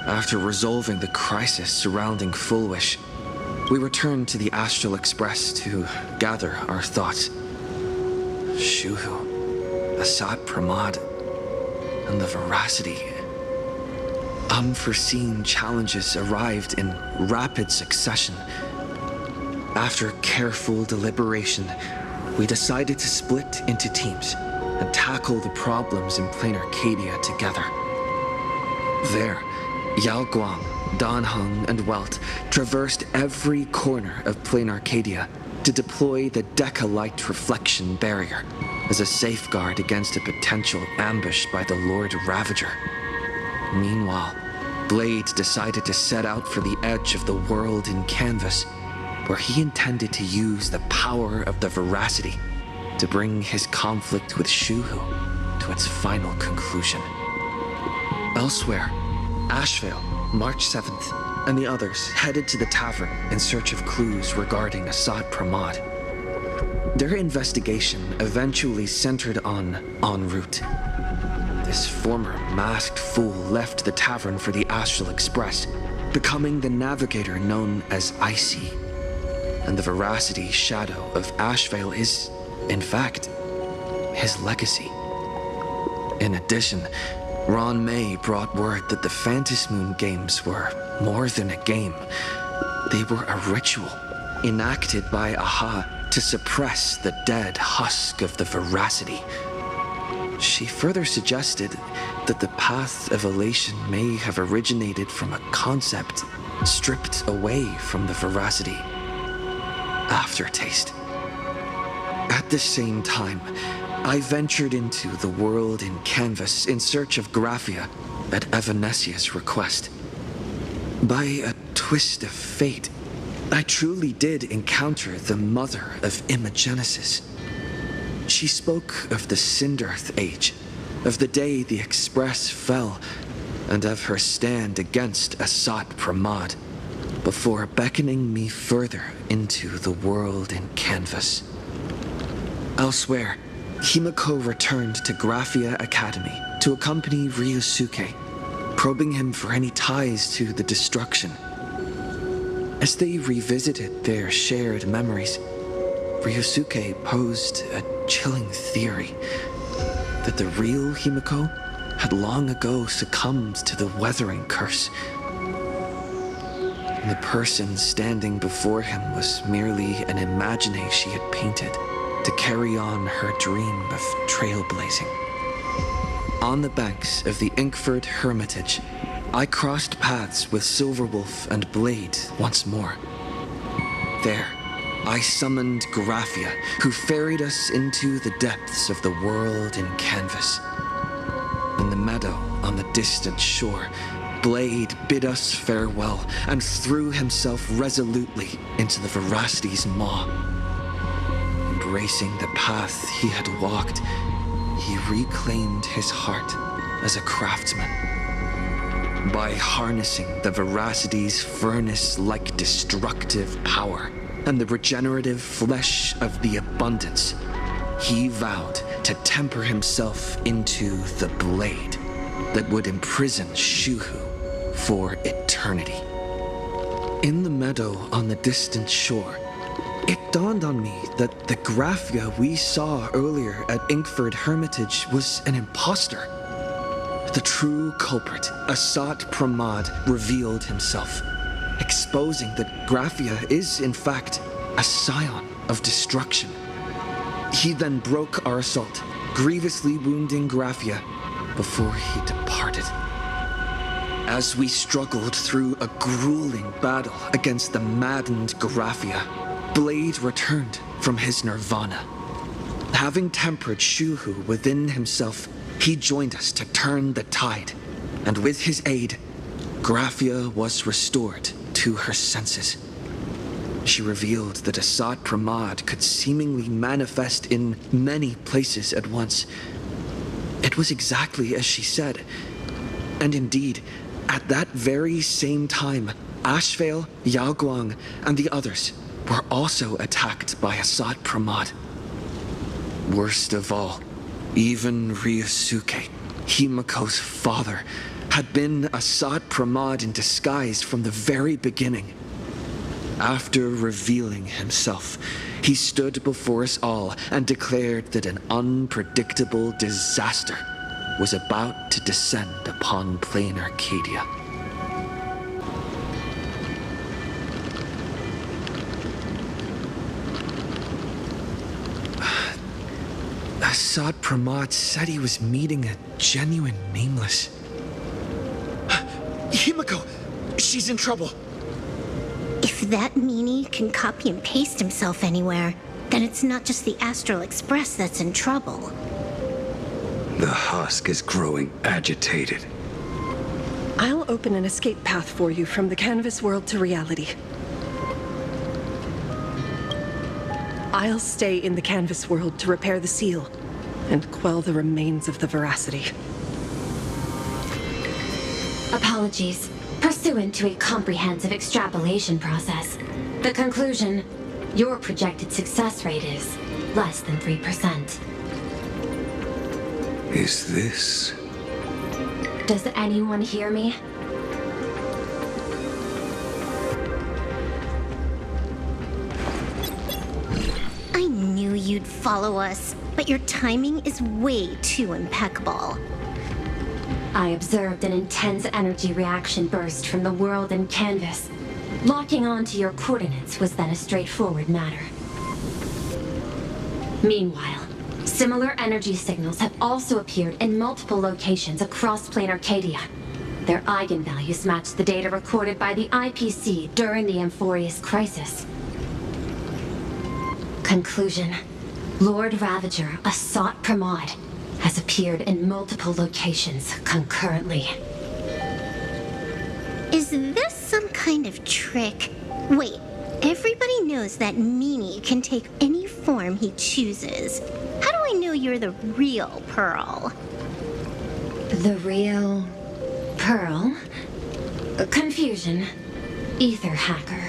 after resolving the crisis surrounding Fullwish, we returned to the Astral Express to gather our thoughts. Shuhu, Asat Pramad, and the Veracity. Unforeseen challenges arrived in rapid succession. After careful deliberation, we decided to split into teams and tackle the problems in Plain Arcadia together. There, Yao Guang, Danheng, and Welt traversed every corner of Plain Arcadia to deploy the Deca-Light Reflection Barrier as a safeguard against a potential ambush by the Lord Ravager. Meanwhile, Blade decided to set out for the edge of the world in Canvas, where he intended to use the power of the Veracity to bring his conflict with Shuhu to its final conclusion. Elsewhere, Ashvale, March 7th, and the others headed to the tavern in search of clues regarding Asat Pramad. Their investigation eventually centered on En route. This former masked fool left the tavern for the Astral Express, becoming the navigator known as Icy. And the Veracity shadow of Ashvale is, in fact, his legacy. In addition, Ron May brought word that the Phantasmoon games were more than a game. They were a ritual enacted by Aha to suppress the dead husk of the Veracity. She further suggested that the path of elation may have originated from a concept stripped away from the Veracity: aftertaste. At the same time, I ventured into the world in Canvas in search of Graphia at Evanesia's request. By a twist of fate, I truly did encounter the mother of Imogenesis. She spoke of the Cinderth Age, of the day the Express fell, and of her stand against Asat Pramad, before beckoning me further into the world in Canvas. Elsewhere, Himiko returned to Graphia Academy to accompany Ryusuke, probing him for any ties to the destruction. As they revisited their shared memories, Ryusuke posed a chilling theory that the real Himiko had long ago succumbed to the weathering curse. The person standing before him was merely an imagination she had painted to carry on her dream of trailblazing. On the banks of the Inkford Hermitage, I crossed paths with Silverwolf and Blade once more. There, I summoned Graphia, who ferried us into the depths of the world in Canvas. In the meadow on the distant shore, Blade bid us farewell and threw himself resolutely into the Veracity's maw. Embracing the path he had walked, he reclaimed his heart as a craftsman. By harnessing the Veracity's furnace-like destructive power and the regenerative flesh of the abundance, he vowed to temper himself into the blade that would imprison Shuhu for eternity. In the meadow on the distant shore, it dawned on me that the Graphia we saw earlier at Inkford Hermitage was an imposter. The true culprit, Asat Pramad, revealed himself, exposing that Graphia is, in fact, a scion of destruction. He then broke our assault, grievously wounding Graphia before he departed. As we struggled through a grueling battle against the maddened Graphia, Blade returned from his nirvana. Having tempered Shuhu within himself, he joined us to turn the tide, and with his aid, Graphia was restored to her senses. She revealed that Asat Pramad could seemingly manifest in many places at once. It was exactly as she said. And indeed, at that very same time, Ashvale, Yao Guang, and the others were also attacked by Asat Pramad. Worst of all, even Ryusuke, Himiko's father, had been Assad Pramod in disguise from the very beginning. After revealing himself, he stood before us all and declared that an unpredictable disaster was about to descend upon plain Arcadia. Assad Pramod said he was meeting a genuine nameless. Himiko! She's in trouble! If that meanie can copy and paste himself anywhere, then it's not just the Astral Express that's in trouble. The husk is growing agitated. I'll open an escape path for you from the canvas world to reality. I'll stay in the canvas world to repair the seal and quell the remains of the veracity. Apologies. Pursuant to a comprehensive extrapolation process, the conclusion, your projected success rate is less than 3%. Is this... Does anyone hear me? I knew you'd follow us, but your timing is way too impeccable. I observed an intense energy reaction burst from the world in canvas. Locking onto your coordinates was then a straightforward matter. Meanwhile, similar energy signals have also appeared in multiple locations across plain Arcadia. Their eigenvalues match the data recorded by the IPC during the Amphorius crisis. Conclusion. Lord Ravager, Assad Pramod, has appeared in multiple locations concurrently. Is this some kind of trick? Wait, everybody knows that meanie can take any form he chooses. How do I know you're the real Pearl? The real... Pearl? Confusion. Ether hacker.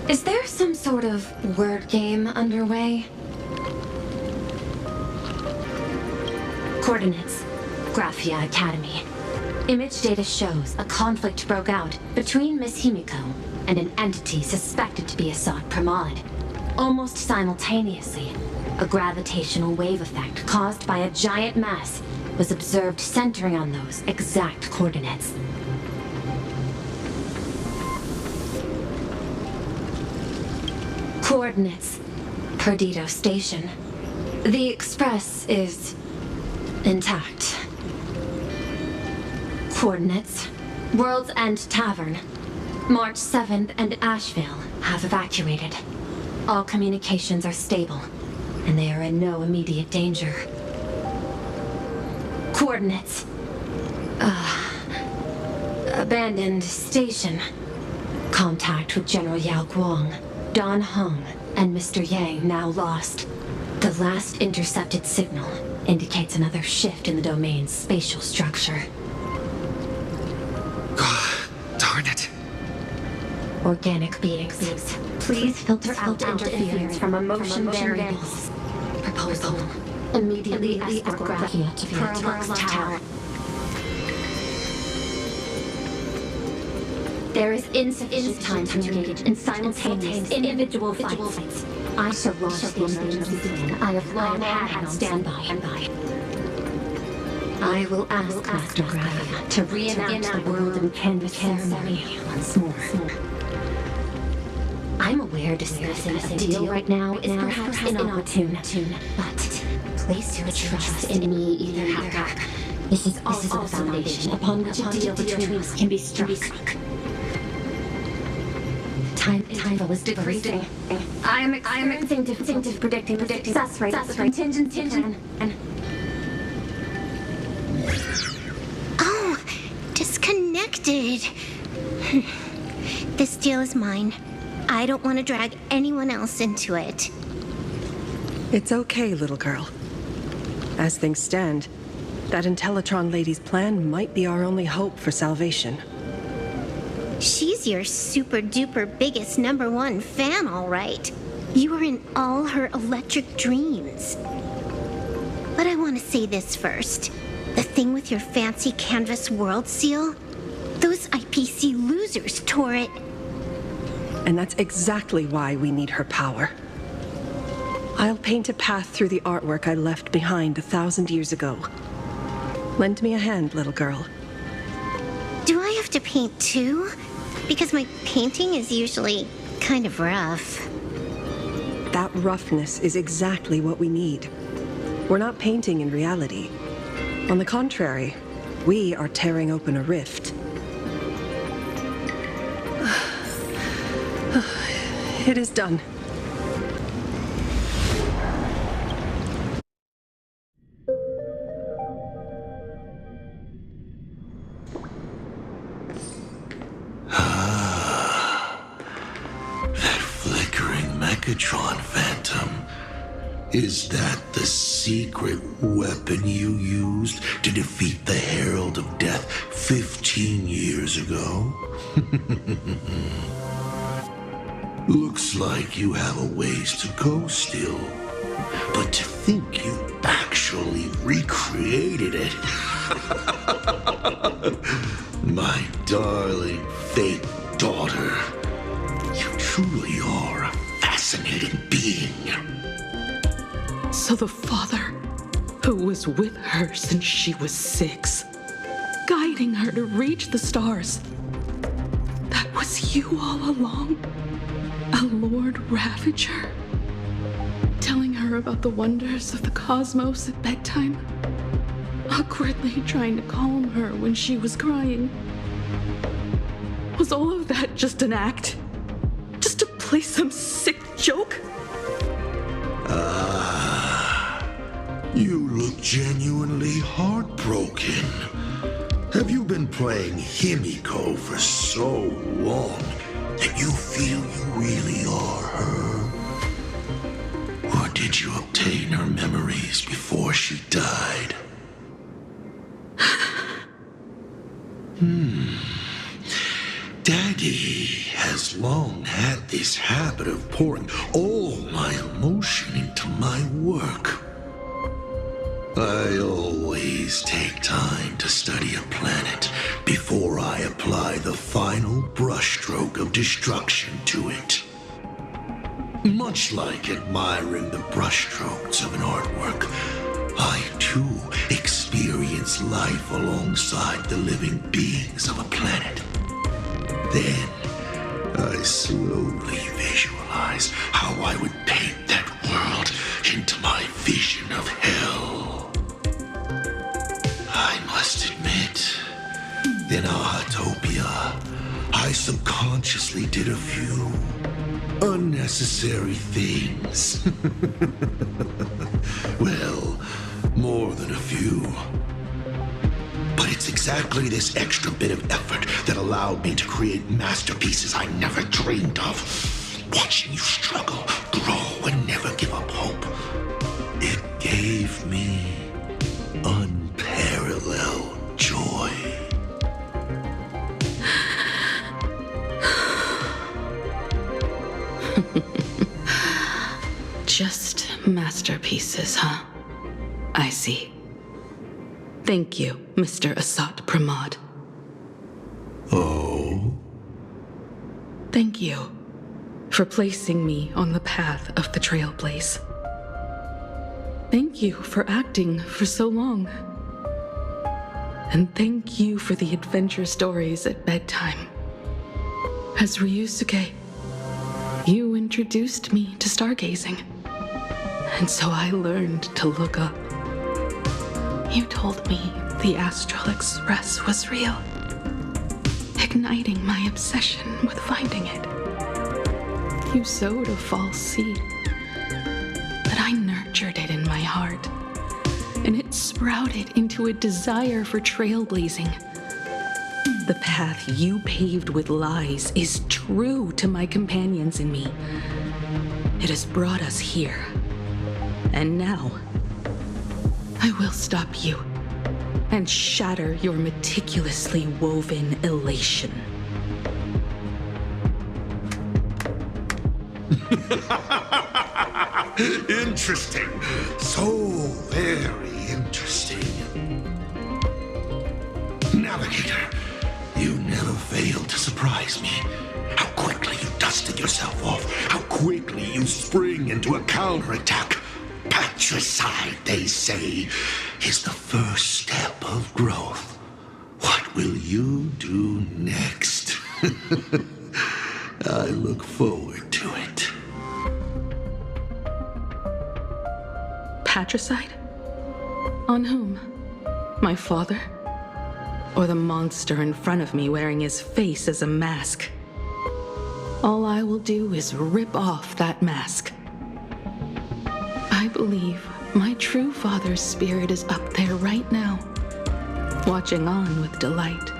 Is there some sort of word game underway? Coordinates. Graphia Academy. Image data shows a conflict broke out between Miss Himiko and an entity suspected to be Assad Pramod. Almost simultaneously, a gravitational wave effect caused by a giant mass was observed centering on those exact coordinates. Coordinates. Perdido Station. The Express is... intact. Coordinates. World's End Tavern. March 7th and Asheville have evacuated. All communications are stable, and they are in no immediate danger. Coordinates. Abandoned station. Contact with General Yao Guang, Don Hung, and Mr. Yang now lost. The last intercepted signal indicates another shift in the domain's spatial structure. Darn it. Organic beings. Please filter out interference from emotion variables. Proposal. Immediately escort Graphia to Pearl's Tower. There is insufficient time to engage in simultaneous individual fights. I shall launch the emergency plan I have long had on standby. I will ask Master Graphia to reenact the world in canvas ceremony once more. I'm aware discussing a deal right now is perhaps inopportune, but place your trust in me, Ether Hacker. This is also the foundation upon which a deal between us can be struck. Time interval is decreasing. I am experiencing difficulty predicting success rate of the contingency plan. Oh, disconnected. This deal is mine. I don't want to drag anyone else into it. It's okay, little girl. As things stand, that Intellitron lady's plan might be our only hope for salvation. She's your super-duper biggest #1 fan, all right. You are in all her electric dreams. But I want to say this first. The thing with your fancy canvas world seal? Those IPC losers tore it. And that's exactly why we need her power. I'll paint a path through the artwork I left behind 1,000 years ago. Lend me a hand, little girl. Do I have to paint too? Because my painting is usually kind of rough. That roughness is exactly what we need. We're not painting in reality. On the contrary, we are tearing open a rift. It is done. That flickering Mechatron phantom. Is that the secret weapon you used to defeat the Herald of Death 15 years ago? Looks like you have a ways to go still. But to think you actually recreated it. My darling fake daughter. You truly are a fascinating being. So the father, who was with her since she was 6, guiding her to reach the stars, that was you all along? A Lord Ravager? Telling her about the wonders of the cosmos at bedtime? Awkwardly trying to calm her when she was crying? Was all of that just an act? Just to play some sick joke? You look genuinely heartbroken. Have you been playing Himiko for so long that you feel you really are her? Or did you obtain her memories before she died? Daddy has long had this habit of pouring all my emotion into my work. I always take time to study a planet before I apply the final brushstroke of destruction to it. Much like admiring the brushstrokes of an artwork, I too experience life alongside the living beings of a planet. Then, I slowly visualize how I would paint that world into my vision of hell. I must admit, in Ahatopia, I subconsciously did a few unnecessary things. Well, more than a few. But it's exactly this extra bit of effort that allowed me to create masterpieces I never dreamed of. Watching you struggle, grow, and never give up hope. It gave me unparalleled joy. Just masterpieces, huh? I see. Thank you, Mr. Asat Pramod. Oh? Thank you for placing me on the path of the Trailblaze. Thank you for acting for so long. And thank you for the adventure stories at bedtime. As Ryusuke, you introduced me to stargazing. And so I learned to look up. You told me the Astral Express was real, igniting my obsession with finding it. You sowed a false seed, but I nurtured it in my heart, and it sprouted into a desire for trailblazing. The path you paved with lies is true to my companions and me. It has brought us here, and now I will stop you and shatter your meticulously woven elation. Interesting. So very interesting. Navigator, you never failed to surprise me. How quickly you dusted yourself off. How quickly you spring into a counterattack. Patricide, they say, is the first step of growth. What will you do next? I look forward to it. Patricide? On whom? My father? Or the monster in front of me wearing his face as a mask? All I will do is rip off that mask. I believe my true father's spirit is up there right now, watching on with delight.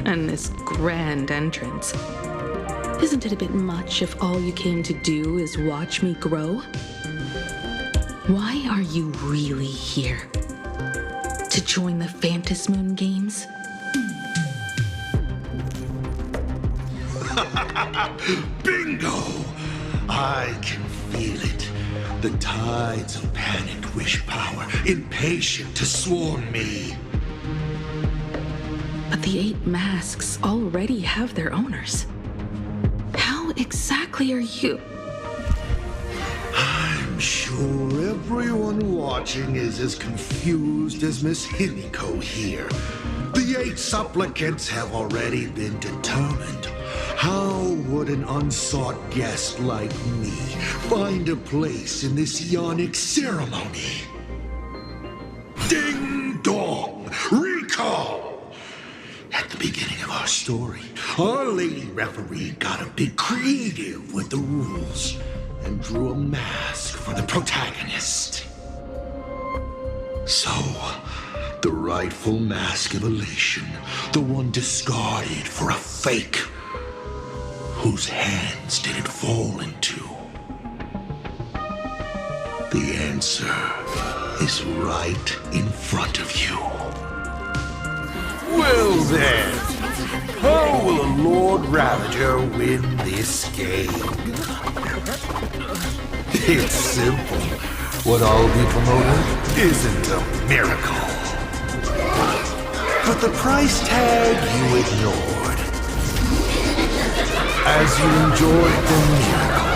And this grand entrance. Isn't it a bit much if all you came to do is watch me grow? Why are you really here? To join the Phantasmoon Games? Bingo! I can feel it. The tides of panicked wish power, impatient to swarm me. But the 8 masks already have their owners. How exactly are you? I'm sure everyone watching is as confused as Miss Himiko here. The 8 supplicants have already been determined. How would an unsought guest like me find a place in this yonic ceremony? Ding dong! Recall! At the beginning of our story, our lady referee got a bit creative with the rules and drew a mask for the protagonist. So, the rightful mask of elation, the one discarded for a fake. Whose hands did it fall into? The answer is right in front of you. Well then, how will a Lord Ravager win this game? It's simple. What I'll be promoting isn't a miracle. But the price tag you ignored. As you enjoyed the miracle.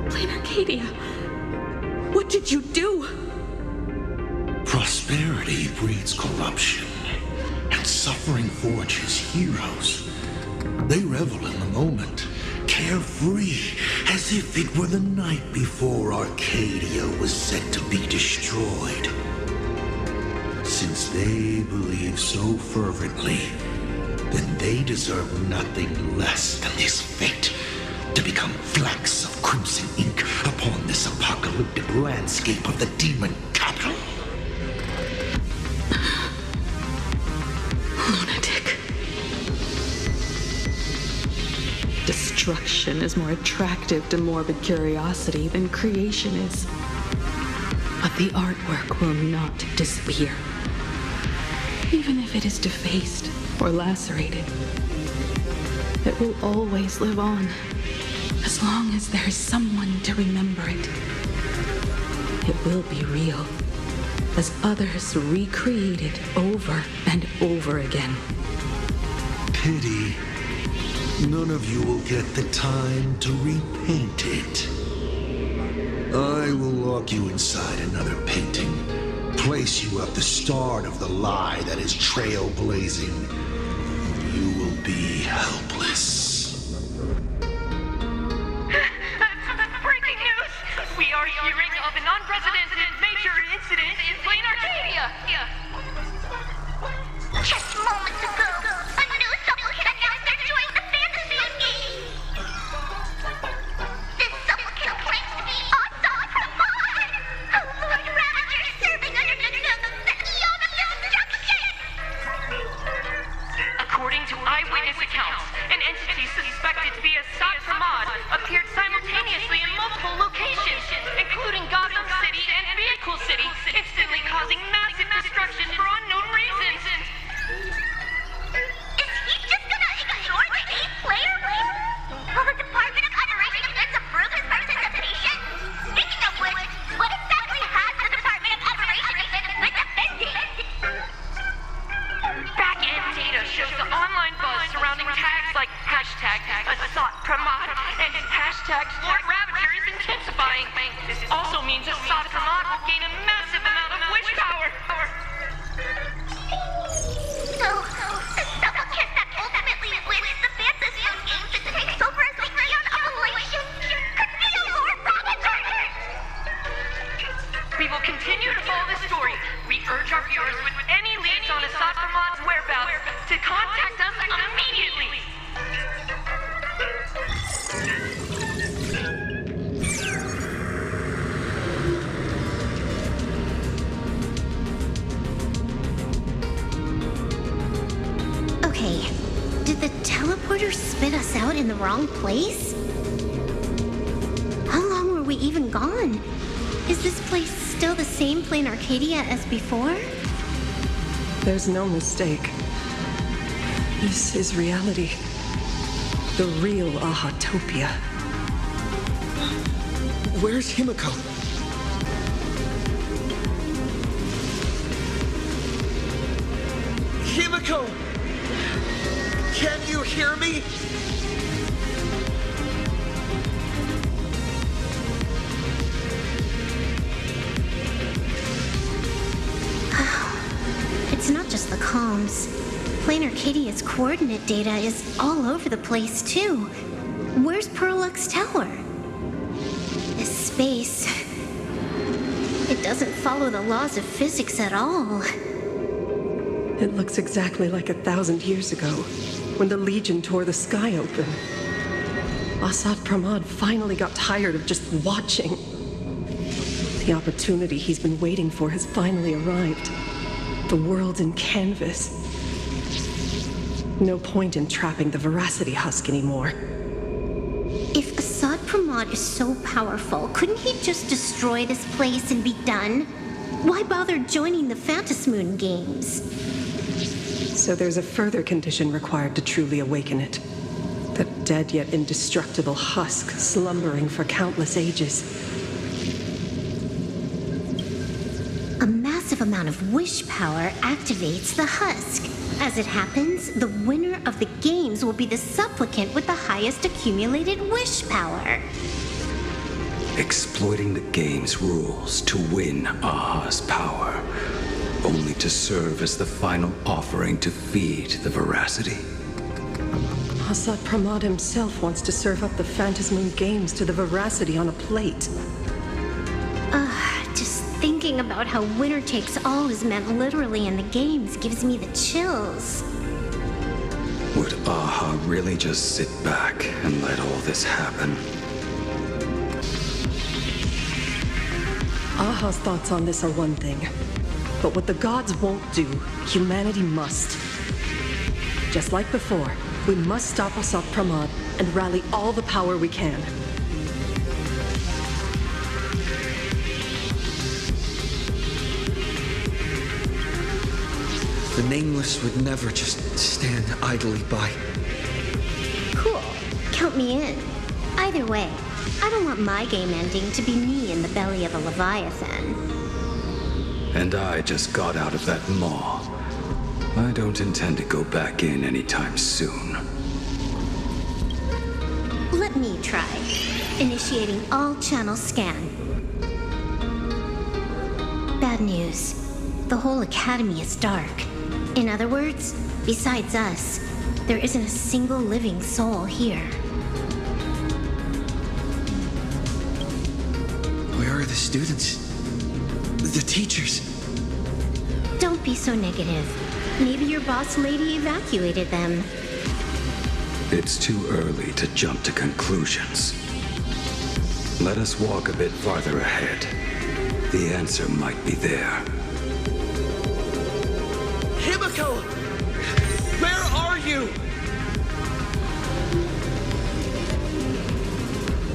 Plain Arcadia, what did you do? Prosperity breeds corruption, and suffering forges heroes. They revel in the moment, carefree, as if it were the night before Arcadia was set to be destroyed. Since they believe so fervently, then they deserve nothing less than this fate, to become flecks of crimson ink upon this apocalyptic landscape of the demon capital. Lunatic. Destruction is more attractive to morbid curiosity than creation is. But the artwork will not disappear. Even if it is defaced or lacerated, it will always live on, as long as there is someone to remember it. It will be real, as others recreate it over and over again. Pity. None of you will get the time to repaint it. I will lock you inside another painting, place you at the start of the lie that is trailblazing. You will be helpless. Breaking news! We are hearing of an unprecedented major incident in Plain Arcadia! Just moments ago, a new supplicant announced they're joining the Phantasmoon Games. This supplicant claims to be Asad Rahman, a Lord Ravager serving under the name of the Eon of Destruction. According to eyewitness accounts, an entity suspected to be a contact, Lord Ravager is intensifying. This also means Assad Pramod will gain a massive amount of wish power. So, the supplicant that ultimately wins the Phantasm Games and takes over as the Eon of Elation could be a Lord Ravager! We will continue to follow this story. We urge our viewers with any leads on Assad Pramod's whereabouts to contact us immediately. Okay, did the teleporter spit us out in the wrong place? How long were we even gone? Is this place still the same plain Arcadia as before? There's no mistake. This is reality. The real Ahatopia. Where's Himiko? Himiko! Can you hear me? It's not just the comms. Plain Arcadia's coordinate data is all over the place, too. Where's Perlux Tower? This space... it doesn't follow the laws of physics at all. It looks exactly like 1,000 years ago, when the Legion tore the sky open. Assad Pramod finally got tired of just watching. The opportunity he's been waiting for has finally arrived. The world in canvas. No point in trapping the Veracity Husk anymore. If Assad Pramod is so powerful, couldn't he just destroy this place and be done? Why bother joining the Phantasmoon Games? So there's a further condition required to truly awaken it. That dead yet indestructible husk slumbering for countless ages. A massive amount of wish power activates the husk. As it happens, the winner of the games will be the supplicant with the highest accumulated wish power. Exploiting the game's rules to win Aha's power, only to serve as the final offering to feed the Veracity. Assad Pramod himself wants to serve up the Phantasmoon Games to the Veracity on a plate. Just thinking about how winner takes all is meant literally in the games gives me the chills. Would Aha really just sit back and let all this happen? Aha's thoughts on this are one thing. But what the gods won't do, humanity must. Just like before, we must stop Assad Pramod and rally all the power we can. The Nameless would never just stand idly by. Cool. Count me in. Either way, I don't want my game ending to be me in the belly of a Leviathan. And I just got out of that maw. I don't intend to go back in anytime soon. Let me try. Initiating all channel scan. Bad news. The whole academy is dark. In other words, besides us, there isn't a single living soul here. Where are the students? The teachers? Don't be so negative. Maybe your boss lady evacuated them. It's too early to jump to conclusions. Let us walk a bit farther ahead. The answer might be there. Himiko! Where are you?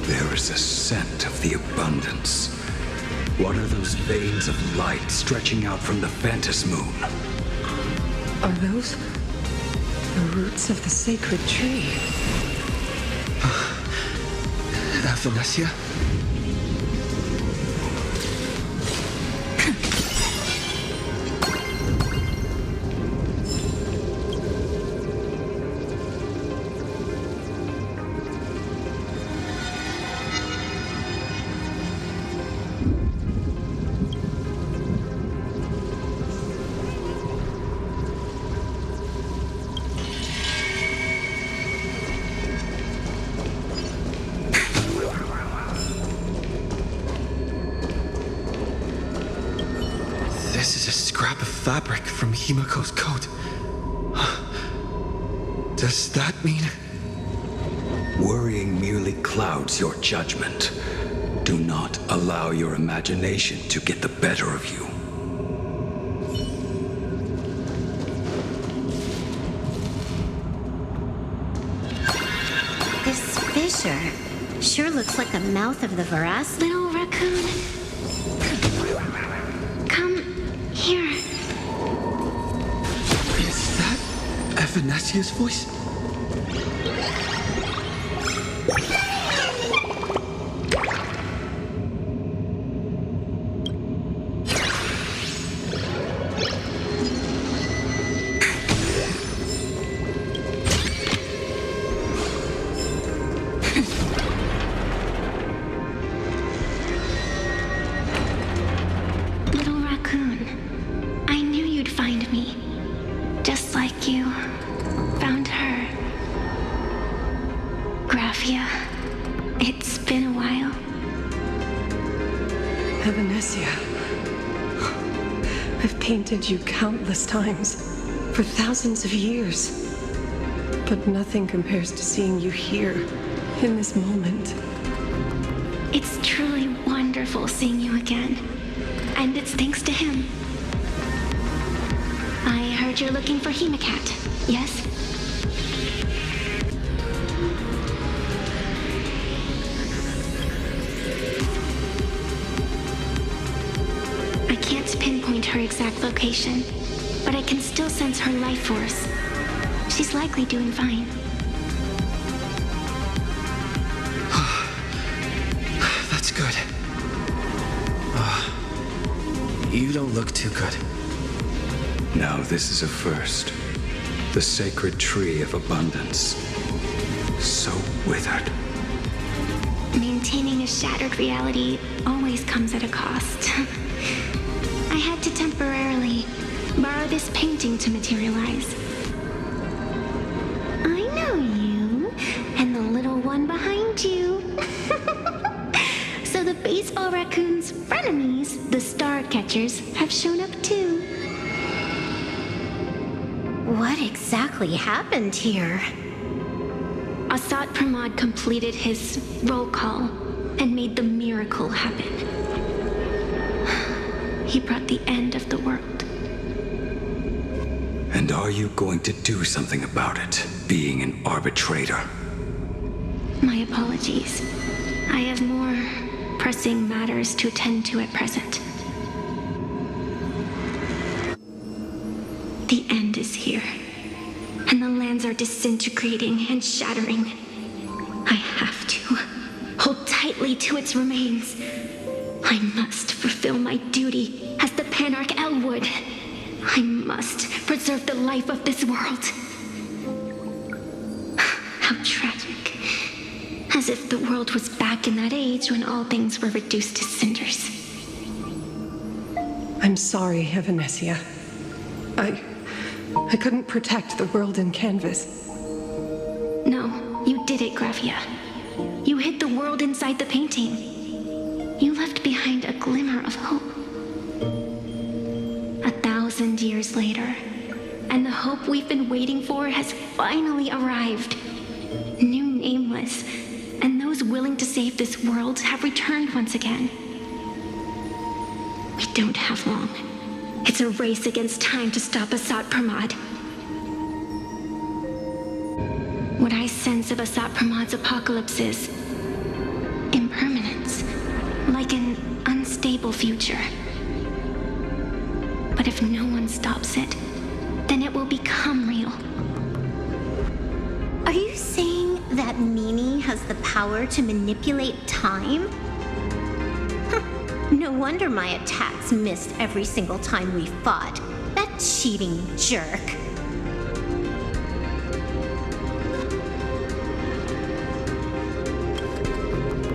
There is a scent of the abundance. What are those veins of light stretching out from the Phantasmoon? Are those the roots of the sacred tree? Venetia? This is a scrap of fabric from Himiko's coat. Does that mean... Worrying merely clouds your judgment. Do not allow your imagination to get the better of you. This fissure sure looks like the mouth of the Varas. Little raccoon. Come here. Is that Evanesia's voice? It's been a while. Evanesia. I've painted you countless times, for thousands of years. But nothing compares to seeing you here, in this moment. It's truly wonderful seeing you again. And it's thanks to him. I heard you're looking for Himikat, yes? I can't pinpoint her exact location, but I can still sense her life force. She's likely doing fine. That's good. You don't look too good. Now this is a first. The sacred tree of abundance. So withered. Maintaining a shattered reality always comes at a cost. I had to temporarily borrow this painting to materialize. I know you, and the little one behind you. So the baseball raccoon's frenemies, the star catchers, have shown up too. What exactly happened here? Asad Pramod completed his roll call and made the miracle happen. He brought the end of the world. And are you going to do something about it, being an arbitrator? My apologies. I have more pressing matters to attend to at present. The end is here, and the lands are disintegrating and shattering. I have to hold tightly to its remains. I must fulfill my duty as the Panarch Elwood. I must preserve the life of this world. How tragic. As if the world was back in that age when all things were reduced to cinders. I'm sorry, Evanesia. I couldn't protect the world in canvas. No, you did it, Gravia. You hid the world inside the painting. You left behind a glimmer of hope. 1,000 years later, and the hope we've been waiting for has finally arrived. New Nameless, and those willing to save this world have returned once again. We don't have long. It's a race against time to stop Asad Pramod. What I sense of Asad Pramod's apocalypse is impermanence, like an unstable future. But if no one stops it, then it will become real. Are you saying that Mimi has the power to manipulate time? No wonder my attacks missed every single time we fought. That cheating jerk.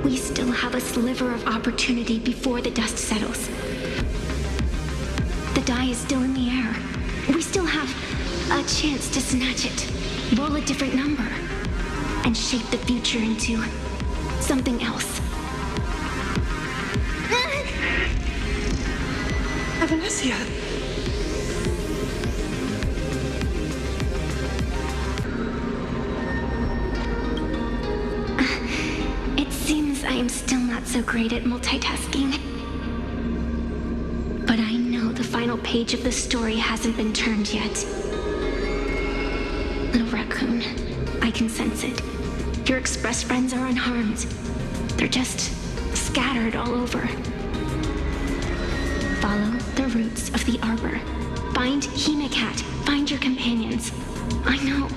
We still have a sliver of opportunity before the dust settles. The die is still in the air. We still have a chance to snatch it, roll a different number, and shape the future into something else. Venetia! It seems I am still not so great at multitasking. But I know the final page of the story hasn't been turned yet. Little raccoon, I can sense it. Your express friends are unharmed. They're just scattered all over. Follow the roots of the arbor. Find Hemicat. Find your companions. I know.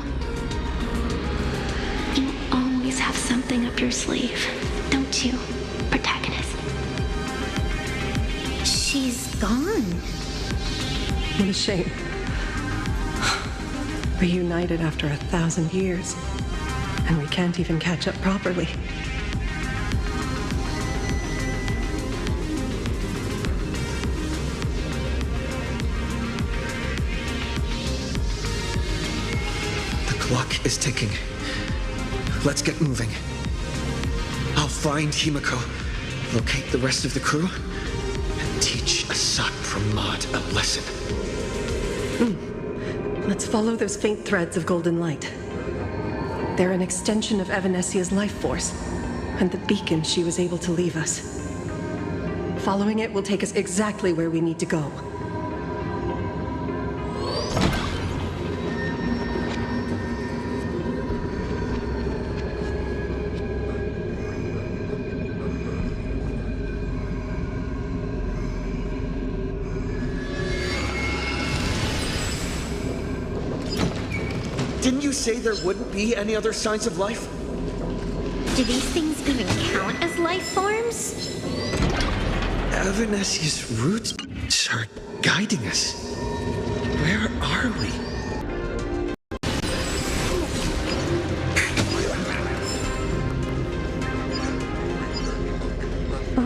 You always have something up your sleeve, don't you, protagonist? She's gone. What a shame. Reunited after 1,000 years, and we can't even catch up properly. The clock is ticking. Let's get moving. I'll find Himiko, locate the rest of the crew, and teach Asat Pramod a lesson. Let's follow those faint threads of golden light. They're an extension of Evanesia's life force, and the beacon she was able to leave us. Following it will take us exactly where we need to go. Didn't you say there wouldn't be any other signs of life? Do these things even count as life forms? Evanesia's roots are guiding us. Where are we?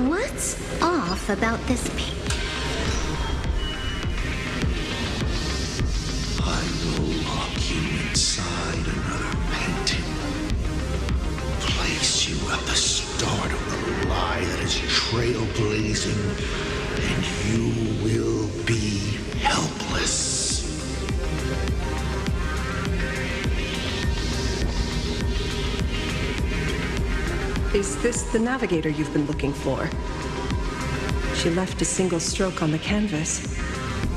What's off about this painting? I will lock you inside another painting. Place you at the start of the lie that is trailblazing, and you will be helpless. Is this the navigator you've been looking for? She left a single stroke on the canvas.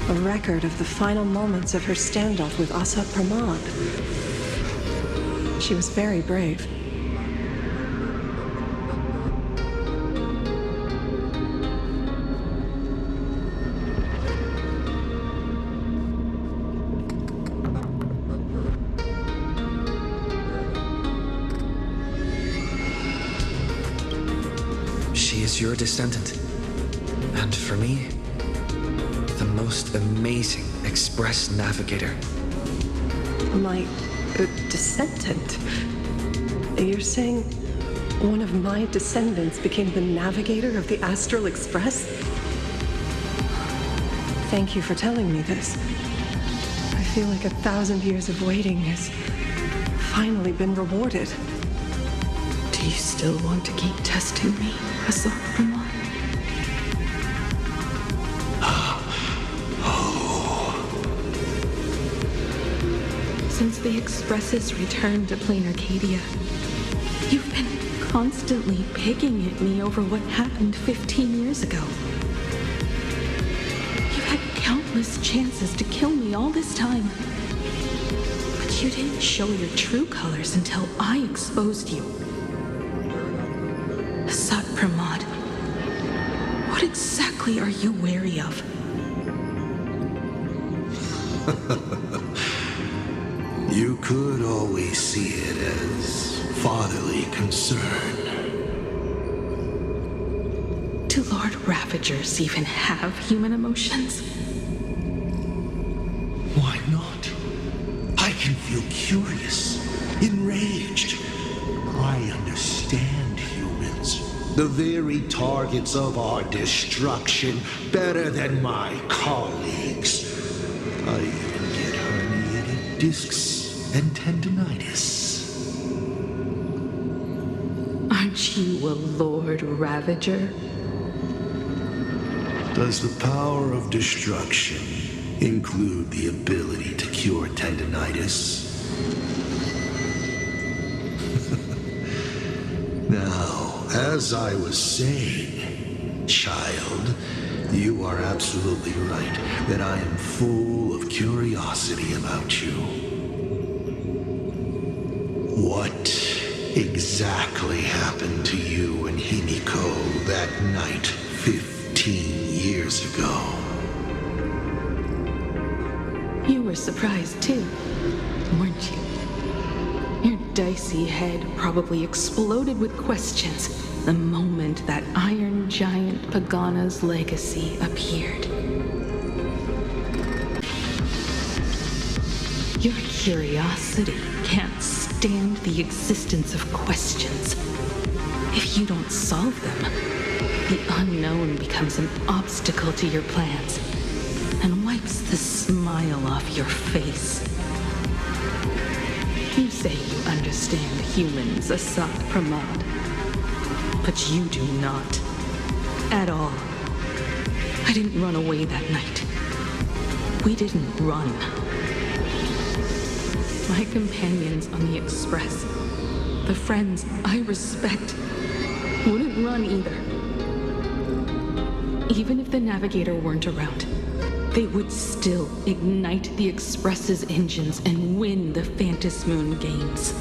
A record of the final moments of her standoff with Asat Pramod. She was very brave. She is your descendant. And for me, the most amazing express navigator. My descendant? You're saying one of my descendants became the navigator of the Astral Express? Thank you for telling me this. I feel like 1,000 years of waiting has finally been rewarded. Do you still want to keep testing me, Asat Pramod? Since the Express's return to Plain Arcadia, you've been constantly picking at me over what happened 15 years ago. You've had countless chances to kill me all this time, but you didn't show your true colors until I exposed you. Asat Pramod, what exactly are you wary of? You could always see it as fatherly concern. Do Lord Ravagers even have human emotions? Why not? I can feel curious, enraged. I understand humans, the very targets of our destruction, better than my colleagues. I even get herniated discs and tendinitis. Aren't you a Lord Ravager? Does the power of destruction include the ability to cure tendinitis? Now, as I was saying, child, you are absolutely right that I am full of curiosity about you. What exactly happened to you and Himiko that night 15 years ago? You were surprised too, weren't you? Your dicey head probably exploded with questions the moment that Iron Giant Pagana's legacy appeared. Your curiosity can't stand the existence of questions. If you don't solve them, the unknown becomes an obstacle to your plans and wipes the smile off your face. You say you understand humans, Asat Pramod, but you do not. At all. I didn't run away that night. We didn't run. My companions on the Express, the friends I respect, wouldn't run either. Even if the Navigator weren't around, they would still ignite the Express's engines and win the Phantasmoon games.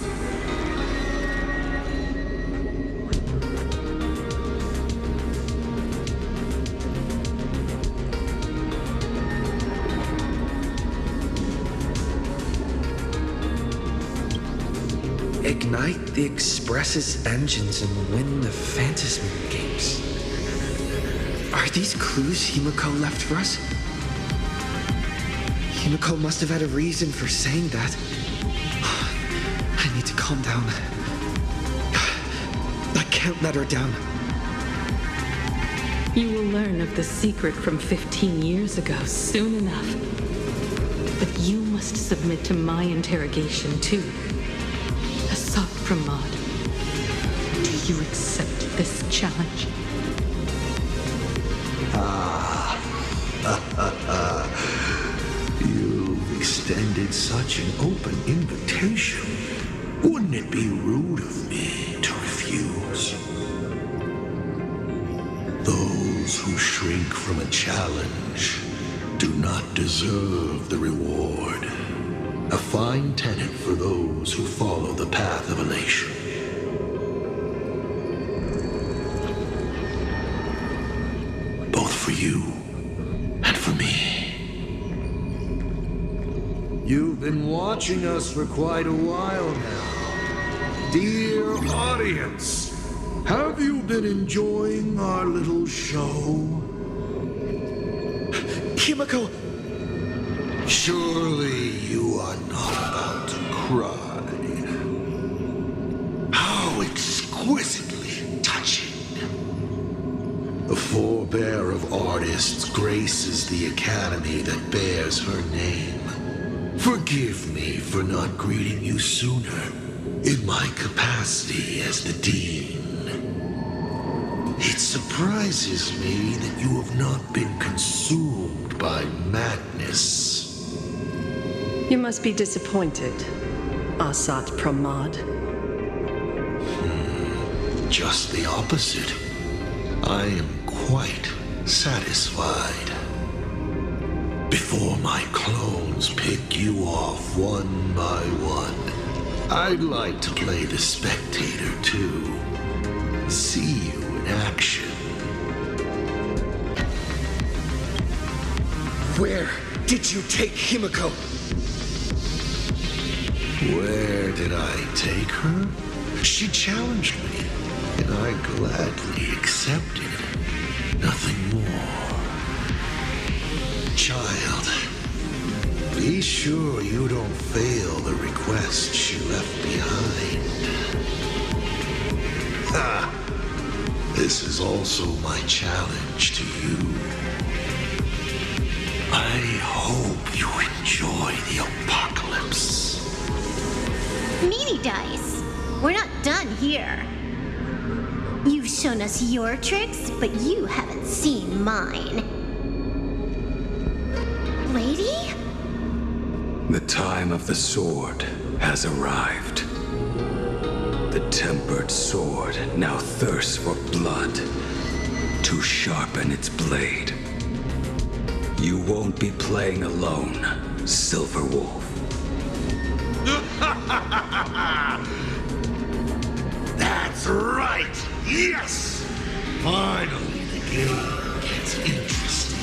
Ignite the Express's engines and win the Phantasmoon games. Are these clues Himiko left for us? Himiko must have had a reason for saying that. I need to calm down. I can't let her down. You will learn of the secret from 15 years ago soon enough. But you must submit to my interrogation too. Asat Pramod, do you accept this challenge? You've extended such an open invitation. Wouldn't it be rude of me to refuse? Those who shrink from a challenge do not deserve the reward. A fine tenet for those who follow the path of elation. Both for you and for me. You've been watching us for quite a while now. Dear audience, have you been enjoying our little show? Himiko! Surely you are not about to cry. How exquisitely touching. A forebear of artists graces the academy that bears her name. Forgive me for not greeting you sooner in my capacity as the Dean. It surprises me that you have not been consumed by madness. You must be disappointed, Asat Pramod. Just the opposite. I am quite satisfied. Before my clones pick you off one by one, I'd like to play the spectator too. See you in action. Where did you take Himiko? Where did I take her? She challenged me, and I gladly accepted. Nothing more. Child, be sure you don't fail the request she left behind. Ha! This is also my challenge to you. I hope you enjoy the apocalypse. Meaty dice! We're not done here. You've shown us your tricks, but you haven't seen mine. lady? The time of the sword has arrived. The tempered sword now thirsts for blood to sharpen its blade. You won't be playing alone, Silver Wolf. That's right! Yes! Finally, the game gets interesting.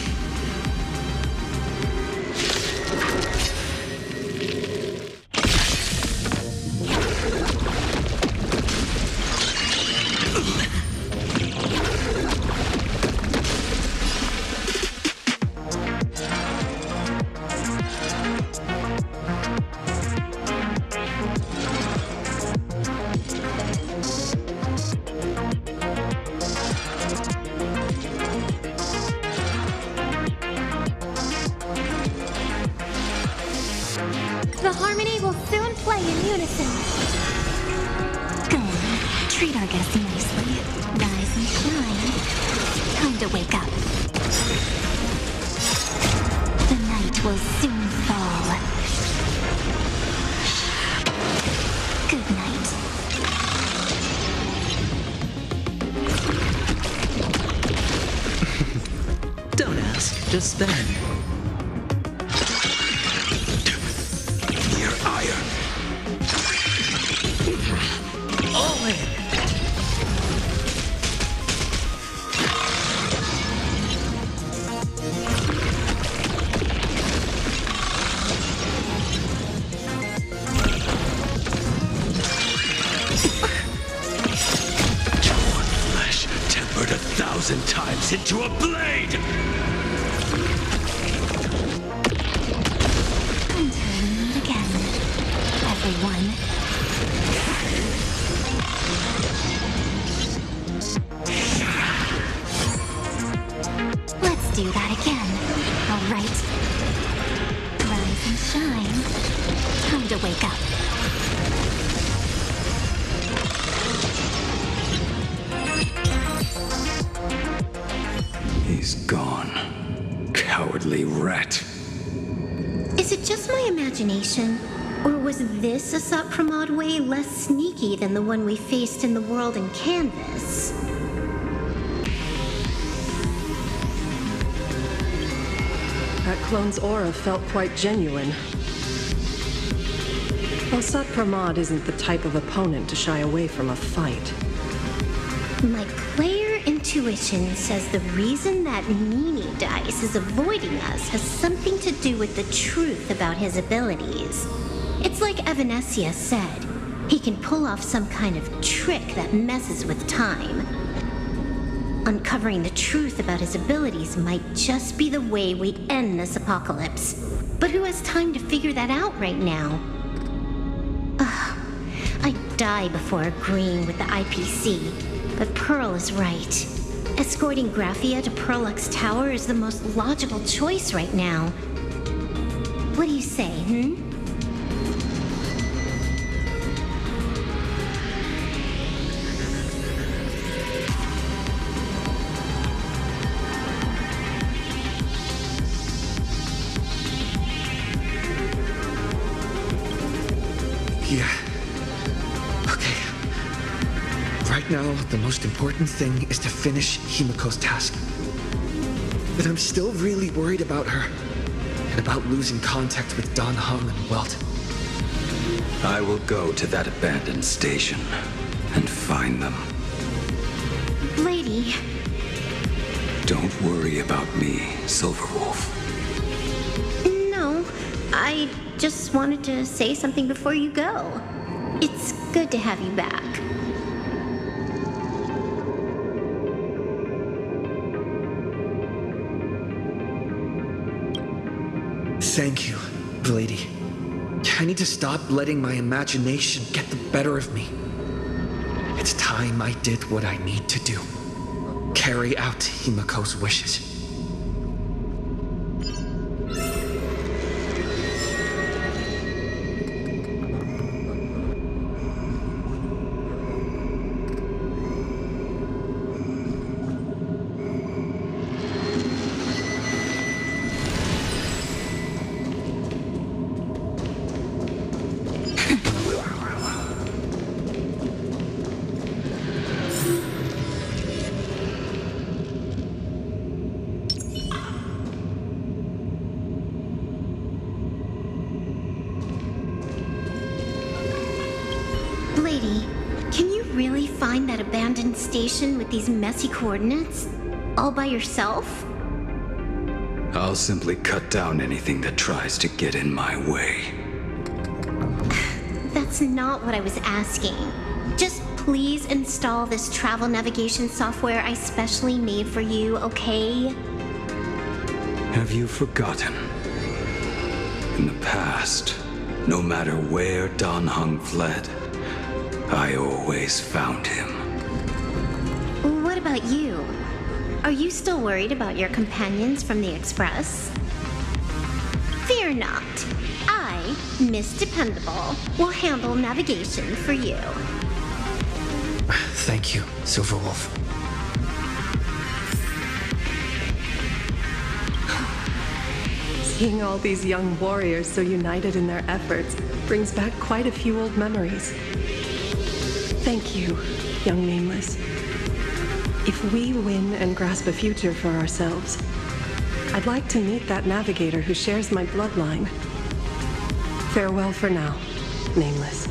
The harmony will soon play in unison. Go on, treat our guests nicely. Rise and shine. Time to wake up. The night will soon fall. Good night. Don't ask, just spend. Your iron. All in. Torn flesh tempered 1,000 times into a blade! Until we meet again, everyone. Let's do that again. All right. Rise and shine. Time to wake up. He's gone. Cowardly rat. Is it just my imagination? Or was this Asat Pramod way less sneaky than the one we faced in the world in Canvas? That clone's aura felt quite genuine. Asat Pramod isn't the type of opponent to shy away from a fight. My player intuition says the reason that Nini Dice is avoiding us has something to do with the truth about his abilities. It's like Evanescia said, he can pull off some kind of trick that messes with time. Uncovering the truth about his abilities might just be the way we end this apocalypse. But who has time to figure that out right now? I'd die before agreeing with the IPC, but Pearl is right. Escorting Graphia to Perlux Tower is the most logical choice right now. What do you say, Yeah. Okay. Right now, the most important thing is to finish Himiko's task. But I'm still really worried about her. And about losing contact with Dan Heng and Welt. I will go to that abandoned station and find them. Lady? Don't worry about me, Silverwolf. No, I just wanted to say something before you go. It's good to have you back. Thank you, Lady. I need to stop letting my imagination get the better of me. It's time I did what I need to do. Carry out Himiko's wishes. find that abandoned station with these messy coordinates? All by yourself? I'll simply cut down anything that tries to get in my way. That's not what I was asking. Just please install this travel navigation software I specially made for you, okay? Have you forgotten? In the past, no matter where Dan Heng fled, I always found him. What about you? Are you still worried about your companions from the Express? Fear not. I, Miss Dependable, will handle navigation for you. Thank you, Silverwolf. Seeing all these young warriors so united in their efforts brings back quite a few old memories. Thank you, young Nameless. If we win and grasp a future for ourselves, I'd like to meet that navigator who shares my bloodline. Farewell for now, Nameless.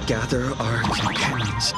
Gather our companions.